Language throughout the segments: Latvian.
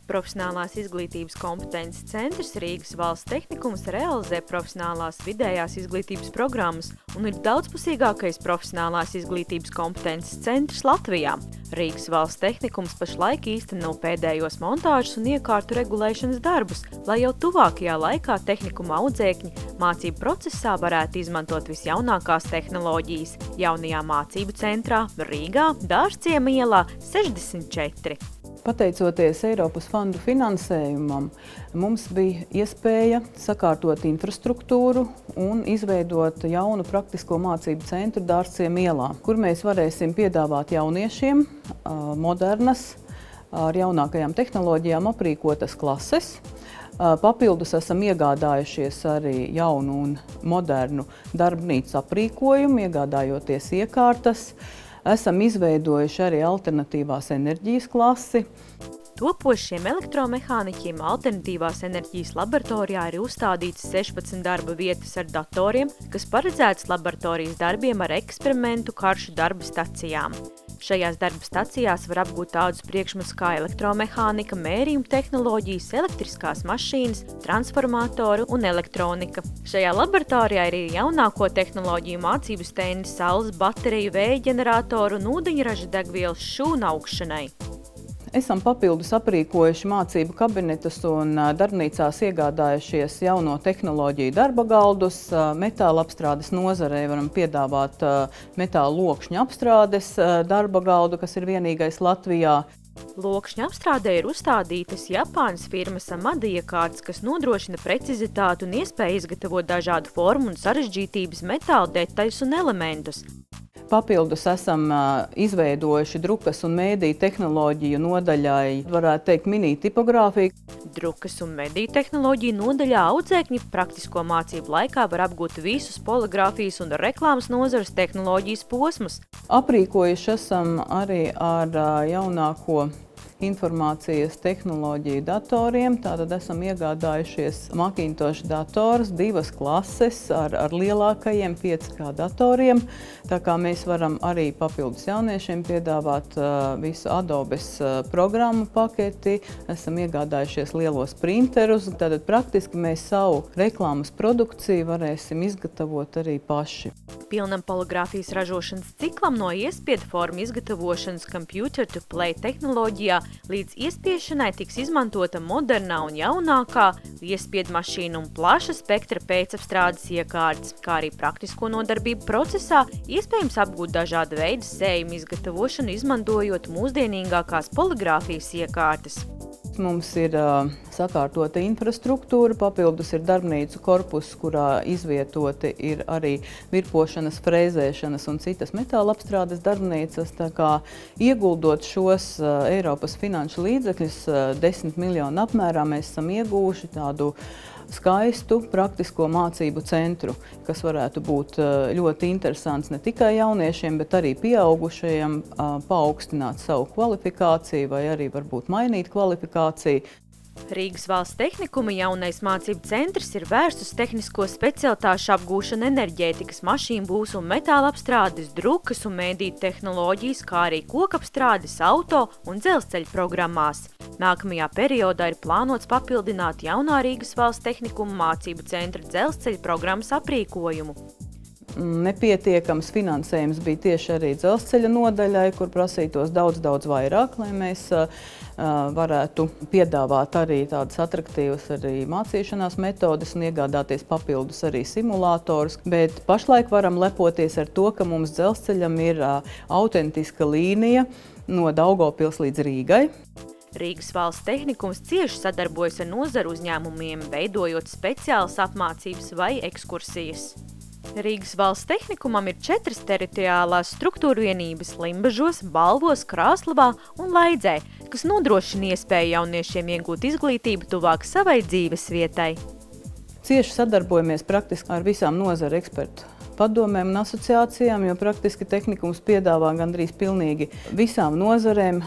Profesionālās izglītības kompetences centrs Rīgas valsts tehnikums realizē profesionālās vidējās izglītības programmas un ir daudzpusīgākais profesionālās izglītības kompetences centrs Latvijā. Rīgas valsts tehnikums pašlaik īsteno pēdējos montāžas un iekārtu regulēšanas darbus, lai jau tuvākajā laikā tehnikuma audzēkņi mācību procesā varētu izmantot visjaunākās tehnoloģijas jaunajā mācību centrā Rīgā, Dārzciema ielā 64. Pateicoties Eiropas fondu finansējumam, mums bija iespēja sakārtot infrastruktūru un izveidot jaunu praktisko mācību centru Dārzciema ielā, kur mēs varēsim piedāvāt jauniešiem modernas, ar jaunākajām tehnoloģijām aprīkotas klases. Papildus esam iegādājušies arī jaunu un modernu darbnīcu aprīkojumu, iegādājoties iekārtas. Esam izveidojuši arī alternatīvās enerģijas klasi. Topošiem elektromehāniķiem alternatīvās enerģijas laboratorijā ir uzstādītas 16 darba vietas ar datoriem, kas paredzētas laboratorijas darbiem ar eksperimentu karšu darba stacijām. Šajās darba stacijās var apgūt tādus priekšmetus kā elektromehānika, mērījuma tehnoloģijas, elektriskās mašīnas, transformatoru un elektronika. Šajā laboratorijā ir jaunāko tehnoloģiju mācību stendi, saules bateriju, vēja ģeneratoru un ūdeņraža degvielas šūnu augšanai. Esam papildus aprīkojuši mācību kabinetus un darbnīcās iegādājušies jauno tehnoloģiju darba galdus. Metāla apstrādes nozarei varam piedāvāt metāla lokšņa apstrādes darba galdu, kas ir vienīgais Latvijā. Lokšņa apstrādē ir uzstādītas Japānas firmas Amada iekārtas, kas nodrošina precizitāti un iespēju izgatavot dažādu formu un sarežģītības metāla detaļus un elementus. Papildus esam izveidojuši drukas un mēdīju tehnoloģiju nodaļai, varētu teikt, mini tipogrāfiju. Drukas un mediju tehnoloģiju nodaļā audzēkņi praktisko mācību laikā var apgūt visus poligrāfijas un reklāmas nozares tehnoloģijas posmus. Aprīkojuši esam arī ar jaunāko informācijas tehnoloģiju datoriem. Tātad esam iegādājušies Macintosh datorus, 2 klases ar lielākajiem 5K datoriem. Tā kā mēs varam arī papildus jauniešiem piedāvāt visu Adobes programmu paketi. Esam iegādājušies lielos printerus. Tātad praktiski mēs savu reklāmas produkciju varēsim izgatavot arī paši. Pilnam poligrāfijas ražošanas ciklam no iespiedu formu izgatavošanas computer-to-play tehnoloģijā līdz iespiešanai tiks izmantota modernā un jaunākā iespiedu mašīna un plaša spektra pēcapstrādes iekārtas, kā arī praktisko nodarbību procesā iespējams apgūt dažāda veida sējumu izgatavošanu, izmantojot mūsdienīgākās poligrāfijas iekārtas. Mums ir sakārtota infrastruktūra, papildus ir darbnīcu korpus, kurā izvietoti ir arī virpošanas, frēzēšanas un citas metāla apstrādes darbnīcas. Tā kā ieguldot šos Eiropas finanšu līdzekļus 10 miljonu apmērā, mēs esam ieguvuši tādu skaistu praktisko mācību centru, kas varētu būt ļoti interesants ne tikai jauniešiem, bet arī pieaugušajiem paaugstināt savu kvalifikāciju vai arī varbūt mainīt kvalifikāciju. Rīgas valsts tehnikuma jaunais mācību centrs ir vērsts uz tehnisko specialitāšu apgūšanu enerģētikas, mašīnu būvs un metāla apstrādes, drukas un mēdīju tehnoloģijas, kā arī kokapstrādes, auto un dzelzceļa programmās. Nākamajā periodā ir plānots papildināt jaunā Rīgas valsts tehnikuma mācību centra dzelzceļa programmas aprīkojumu. Nepietiekams finansējums bija tieši arī dzelzceļa nodaļai, kur prasītos daudz vairāk, lai mēs varētu piedāvāt arī tādas atraktīvas arī mācīšanās metodes un iegādāties papildus arī simulātorus. Bet pašlaik varam lepoties ar to, ka mums dzelzceļam ir autentiska līnija no Daugavpils līdz Rīgai. Rīgas valsts tehnikums cieši sadarbojas ar nozaru uzņēmumiem, veidojot speciālas apmācības vai ekskursijas. Rīgas valsts tehnikumam ir 4 teritoriālās struktūru vienības Limbažos, Balvos, Krāslavā un Laidzē, kas nodrošina iespēju jauniešiem iegūt izglītību tuvāk savai dzīves vietai. Cieši sadarbojamies praktiski ar visām nozaru ekspertu padomēm un asociācijām, jo praktiski tehnikums piedāvā gandrīz pilnīgi visām nozarēm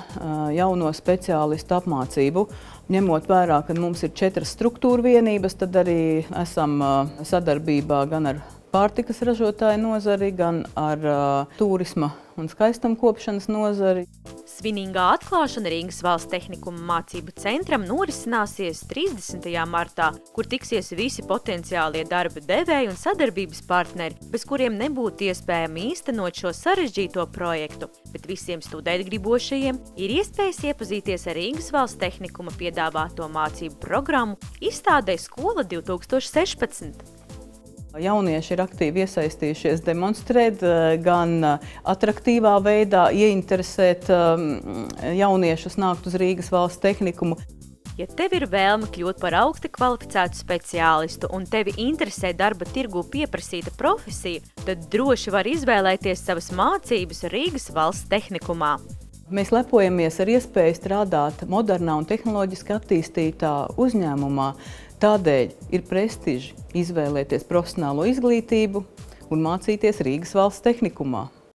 jauno speciālistu apmācību. Ņemot vērā, ka mums ir 4 struktūru vienības, tad arī esam sadarbībā gan ar pārtikas ražotāju nozari, gan ar turisma un skaistumkopšanas nozari. Svinīgā atklāšana Rīgas valsts tehnikuma mācību centram norisināsies 30. martā, kur tiksies visi potenciālie darba devēji un sadarbības partneri, bez kuriem nebūtu iespējami īstenot šo sarežģīto projektu. Bet visiem studēt gribošajiem ir iespējas iepazīties ar Rīgas valsts tehnikuma piedāvāto mācību programmu izstādē Skola 2016. Jaunieši ir aktīvi iesaistījušies demonstrēt, gan atraktīvā veidā ieinteresēt jauniešus nākt uz Rīgas valsts tehnikumu. Ja tev ir vēlme kļūt par augsti kvalificētu speciālistu un tevi interesē darba tirgū pieprasīta profesija, tad droši var izvēlēties savas mācības Rīgas valsts tehnikumā. Mēs lepojamies ar iespēju strādāt modernā un tehnoloģiski attīstītā uzņēmumā. Tādēļ ir prestiži izvēlēties profesionālo izglītību un mācīties Rīgas valsts tehnikumā.